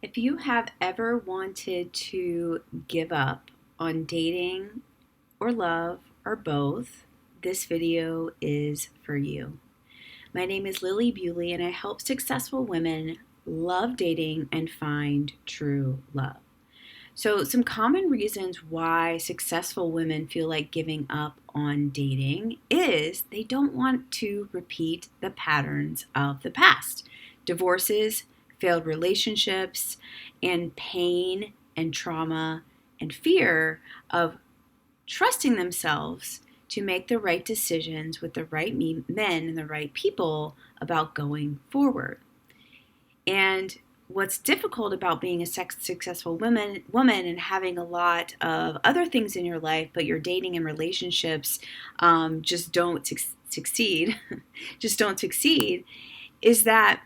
If you have ever wanted to give up on dating or love or both, this video is for you. My name is Lily Bewley, and I help successful women love dating and find true love. So, some common reasons why successful women feel like giving up on dating is they don't want to repeat the patterns of the past. Divorces, failed relationships, and pain and trauma and fear of trusting themselves to make the right decisions with the right men and the right people about going forward. And what's difficult about being a successful woman and having a lot of other things in your life, but your dating and relationships just don't succeed, just don't succeed, is that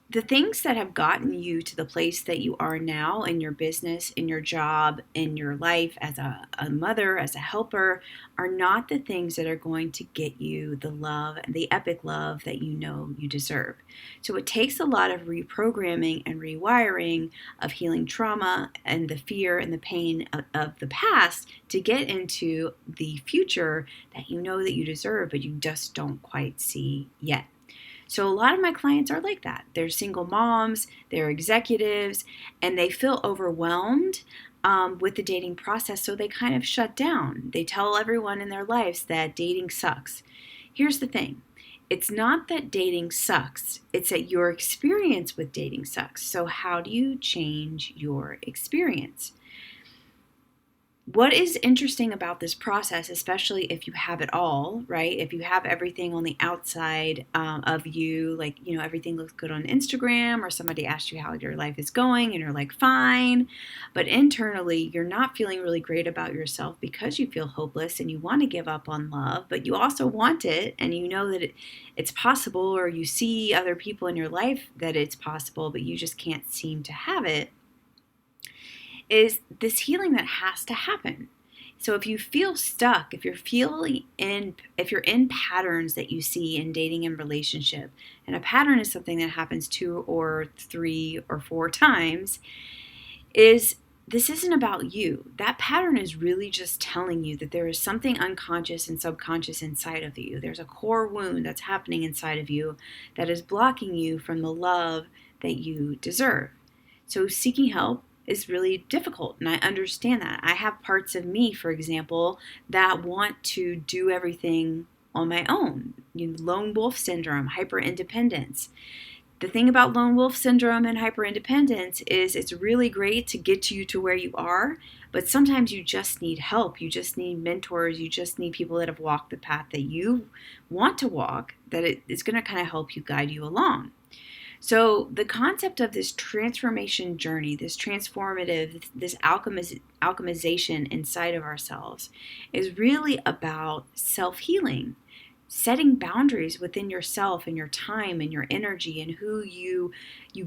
the things that have gotten you to the place that you are now in your business, in your job, in your life as a mother, as a helper, are not the things that are going to get you the love, the epic love that you know you deserve. So it takes a lot of reprogramming and rewiring of healing trauma and the fear and the pain of the past to get into the future that you know that you deserve, but you just don't quite see yet. So a lot of my clients are like that. They're single moms, they're executives, and they feel overwhelmed with the dating process, so they kind of shut down. They tell everyone in their lives that dating sucks. Here's the thing. It's not that dating sucks. It's that your experience with dating sucks. So how do you change your experience? What is interesting about this process, especially if you have it all, right? If you have everything on the outside of you, like, everything looks good on Instagram, or somebody asks you how your life is going and you're like, fine. But internally, you're not feeling really great about yourself because you feel hopeless and you want to give up on love, but you also want it and you know that it's possible, or you see other people in your life that it's possible, but you just can't seem to have it. Is this healing that has to happen. So if you feel stuck, if you're in patterns that you see in dating and relationship, and a pattern is something that happens 2 or 3 or 4 times, this isn't about you. That pattern is really just telling you that there is something unconscious and subconscious inside of you. There's a core wound that's happening inside of you that is blocking you from the love that you deserve. So seeking help is really difficult, and I understand that. I have parts of me, for example, that want to do everything on my own. Lone wolf syndrome, hyper-independence. The thing about lone wolf syndrome and hyper-independence is it's really great to get you to where you are, but sometimes you just need help. You just need mentors. You just need people that have walked the path that you want to walk, that it's going to kind of help you, guide you along. So the concept of this transformation journey, this transformative, this alchemization inside of ourselves is really about self-healing, setting boundaries within yourself and your time and your energy and who you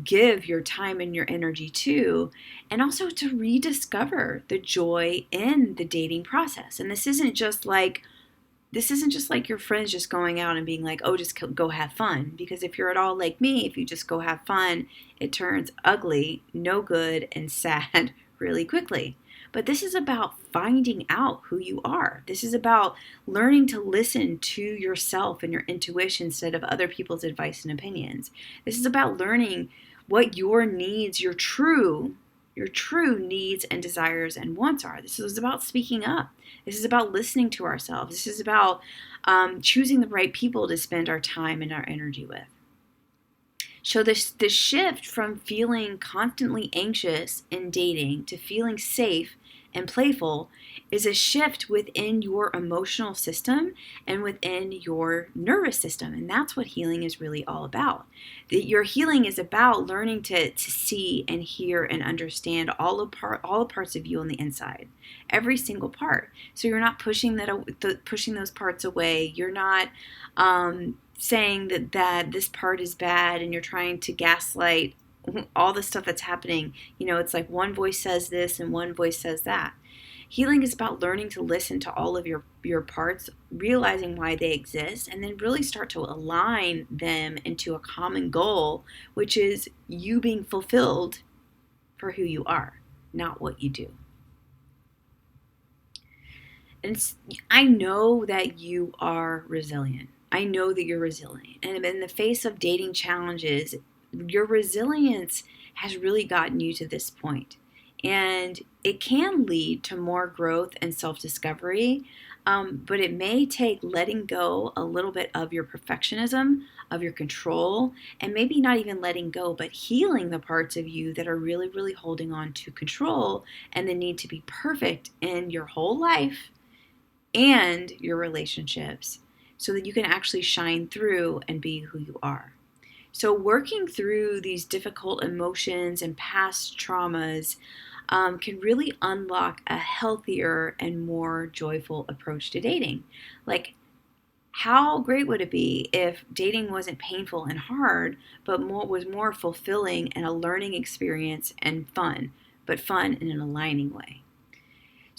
give your time and your energy to, and also to rediscover the joy in the dating process. And this isn't just like your friends just going out and being like, oh, just go have fun. Because if you're at all like me, if you just go have fun, it turns ugly, no good, and sad really quickly. But this is about finding out who you are. This is about learning to listen to yourself and your intuition instead of other people's advice and opinions. This is about learning what your needs, your true needs and desires and wants are. This is about speaking up. This is about listening to ourselves. This is about choosing the right people to spend our time and our energy with. So the shift from feeling constantly anxious in dating to feeling safe and playful is a shift within your emotional system and within your nervous system. And that's what healing is really all about. Your healing is about learning to see and hear and understand all the parts of you on the inside, every single part. So you're not pushing those parts away. You're not saying that this part is bad and you're trying to gaslight all the stuff that's happening. It's like one voice says this and one voice says that. Healing is about learning to listen to all of your parts, realizing why they exist, and then really start to align them into a common goal, which is you being fulfilled for who you are, not what you do. And I know that you are resilient. I know that you're resilient. And in the face of dating challenges, your resilience has really gotten you to this point. And it can lead to more growth and self discovery, but it may take letting go a little bit of your perfectionism, of your control, and maybe not even letting go, but healing the parts of you that are really, really holding on to control and the need to be perfect in your whole life and your relationships so that you can actually shine through and be who you are. So, working through these difficult emotions and past traumas can really unlock a healthier and more joyful approach to dating. Like, how great would it be if dating wasn't painful and hard, but was more fulfilling and a learning experience and fun, but fun in an aligning way?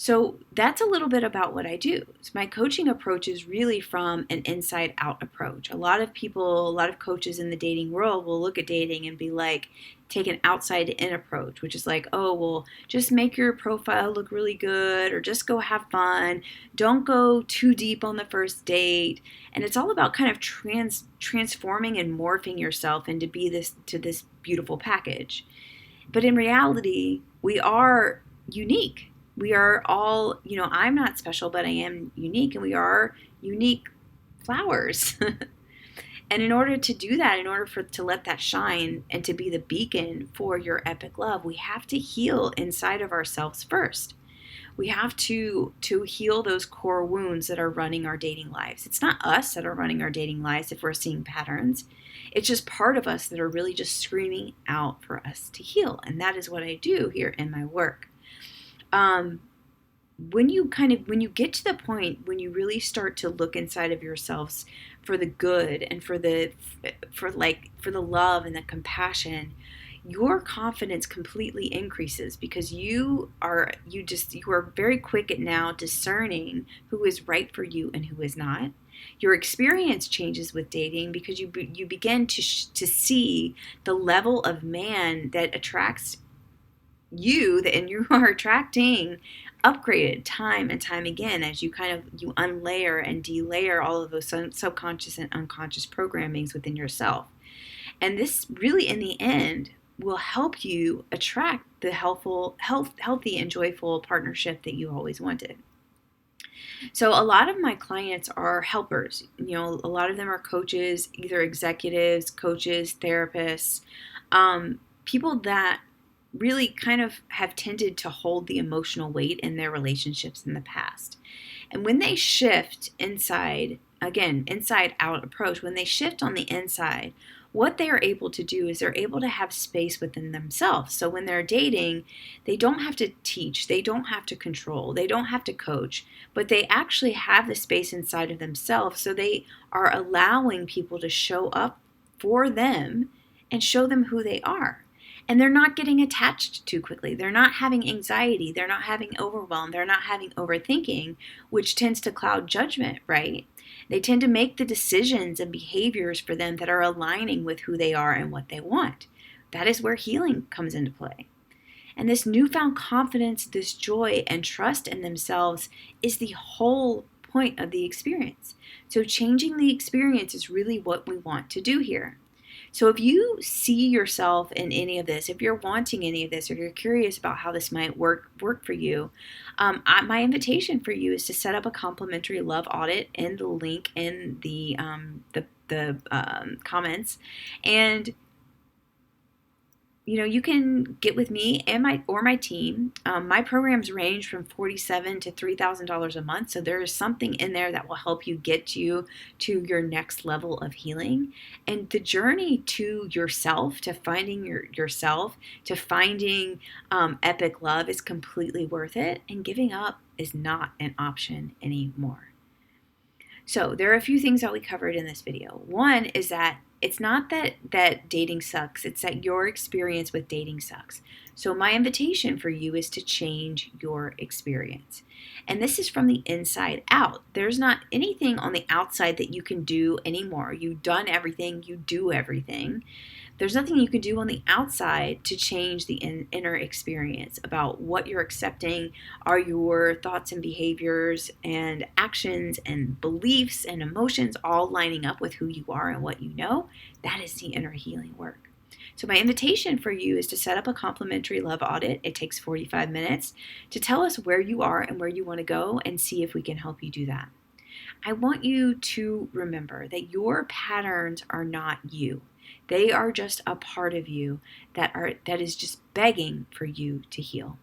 So that's a little bit about what I do. So my coaching approach is really from an inside out approach. A lot of people, a lot of coaches in the dating world will look at dating and be like, take an outside in approach, which is like, oh, well, just make your profile look really good or just go have fun. Don't go too deep on the first date. And it's all about kind of transforming and morphing yourself into this beautiful package. But in reality, we are unique. We are all, I'm not special, but I am unique, and we are unique flowers. And in order to do that, in order to let that shine and to be the beacon for your epic love, we have to heal inside of ourselves first. We have to heal those core wounds that are running our dating lives. It's not us that are running our dating lives if we're seeing patterns. It's just part of us that are really just screaming out for us to heal. And that is what I do here in my work. When you get to the point when you really start to look inside of yourselves for the good and for the love and the compassion, your confidence completely increases because you are very quick at now discerning who is right for you and who is not. Your experience changes with dating because you begin to see the level of man that attracts you, and you are attracting upgraded time and time again as you unlayer and delayer all of those subconscious and unconscious programmings within yourself. And this really, in the end, will help you attract the healthy and joyful partnership that you always wanted. So a lot of my clients are helpers. A lot of them are coaches, either executives, coaches, therapists, people that really kind of have tended to hold the emotional weight in their relationships in the past. And when they shift inside out approach, when they shift on the inside, what they are able to do is they're able to have space within themselves. So when they're dating, they don't have to teach, they don't have to control, they don't have to coach, but they actually have the space inside of themselves. So they are allowing people to show up for them and show them who they are. And they're not getting attached too quickly. They're not having anxiety. They're not having overwhelm. They're not having overthinking, which tends to cloud judgment, right? They tend to make the decisions and behaviors for them that are aligning with who they are and what they want. That is where healing comes into play. And this newfound confidence, this joy and trust in themselves is the whole point of the experience. So changing the experience is really what we want to do here. So if you see yourself in any of this, if you're wanting any of this, or you're curious about how this might work for you, my invitation for you is to set up a complimentary love audit in the link in the comments, and you can get with me and my team. My programs range from $47,000 to $3,000 a month. So there is something in there that will help you get you to your next level of healing. And the journey to yourself, to finding yourself, to finding epic love is completely worth it. And giving up is not an option anymore. So there are a few things that we covered in this video. One is that it's not that dating sucks, it's that your experience with dating sucks. So my invitation for you is to change your experience. And this is from the inside out. There's not anything on the outside that you can do anymore. You've done everything, you do everything. There's nothing you can do on the outside to change the inner experience about what you're accepting. Are your thoughts and behaviors and actions and beliefs and emotions all lining up with who you are and what you know? That is the inner healing work. So my invitation for you is to set up a complimentary love audit. It takes 45 minutes to tell us where you are and where you want to go and see if we can help you do that. I want you to remember that your patterns are not you. They are just a part of you that is just begging for you to heal.